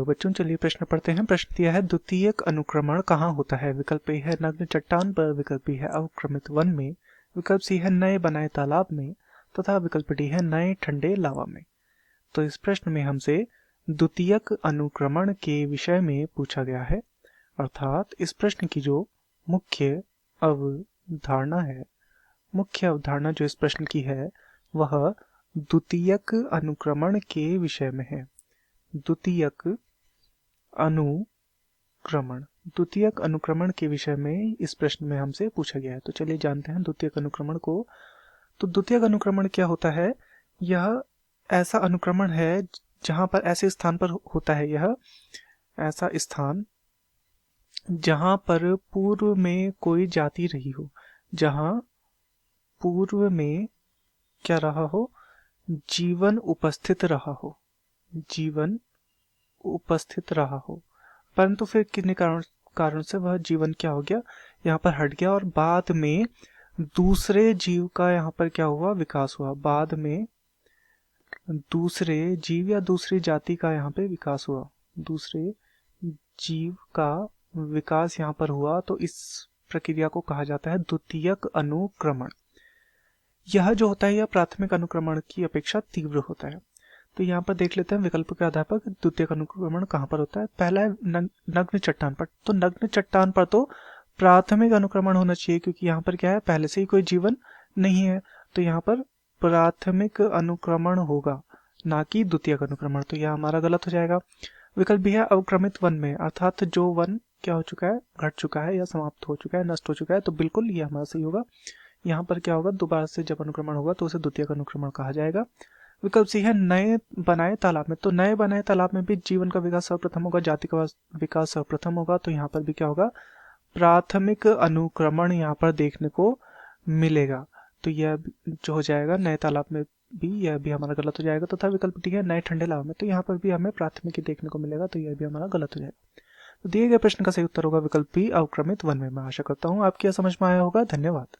Hello बच्चों, चलिए प्रश्न पढ़ते हैं। प्रश्न दिया है द्वितीयक अनुक्रमण कहाँ होता है। विकल्प ए है नग्न चट्टान पर, विकल्प बी है अवक्रमित वन में, विकल्प सी है नए बनाए तालाब में, तथा विकल्प डी है नए ठंडे लावा में। तो इस प्रश्न में हमसे द्वितीयक अनुक्रमण के विषय में पूछा गया है, अर्थात इस प्रश्न की जो मुख्य अवधारणा जो इस प्रश्न की है वह द्वितीयक अनुक्रमण के विषय में है। द्वितीयक अनुक्रमण के विषय में इस प्रश्न में हमसे पूछा गया है। तो चलिए जानते हैं द्वितीयक अनुक्रमण को। तो द्वितीयक अनुक्रमण क्या होता है? यह ऐसा अनुक्रमण है जहां पर ऐसे स्थान पर होता है। यह ऐसा स्थान जहां पर पूर्व में कोई जाति रही हो, जहां पूर्व में क्या रहा हो? जीवन उपस्थित रहा हो, परंतु फिर किन्हीं कारण से वह जीवन क्या हो गया, यहाँ पर हट गया और बाद में दूसरे जीव का यहाँ पर क्या हुआ? विकास हुआ। बाद में दूसरे जीव या दूसरी जाति का यहाँ पे विकास हुआ, दूसरे जीव का विकास यहाँ पर हुआ। तो इस प्रक्रिया को कहा जाता है द्वितीयक अनुक्रमण। यह जो होता है यह प्राथमिक अनुक्रमण की अपेक्षा तीव्र होता है। तो यहाँ पर देख लेते हैं विकल्प के आधार पर द्वितीयक अनुक्रमण कहाँ पर होता है। पहला है नग्न चट्टान पर। तो नग्न चट्टान पर तो प्राथमिक अनुक्रमण होना चाहिए, क्योंकि यहाँ पर क्या है, पहले से ही कोई जीवन नहीं है। तो यहाँ पर प्राथमिक अनुक्रमण होगा, ना कि द्वितीयक अनुक्रमण। तो यह हमारा गलत हो जाएगा। विकल्प भी है अवक्रमित वन में, अर्थात जो वन क्या हो चुका है, घट चुका है या समाप्त हो चुका है, नष्ट हो चुका है। तो बिल्कुल ये हमारा सही होगा। यहाँ पर क्या होगा, दोबारा से जब अनुक्रमण होगा तो उसे द्वितीयक अनुक्रमण कहा जाएगा। विकल्प सी है नए बनाए तालाब में। तो नए बनाए तालाब में भी जीवन का विकास सर्वप्रथम होगा, जाति का विकास सर्वप्रथम होगा। तो यहाँ पर भी क्या होगा, प्राथमिक अनुक्रमण यहाँ पर देखने को मिलेगा। तो यह जो हो जाएगा नए तालाब में भी, यह भी हमारा गलत हो जाएगा। तथा विकल्प डी है नए ठंडे लावा में। तो यहाँ पर भी हमें प्राथमिक देखने को मिलेगा, तो यह भी हमारा गलत हो जाएगा। तो दिए गए प्रश्न का सही उत्तर होगा विकल्प बी अवक्रमित वन में। मैं आशा करता हूँ आपकी यह समझ में आया होगा। धन्यवाद।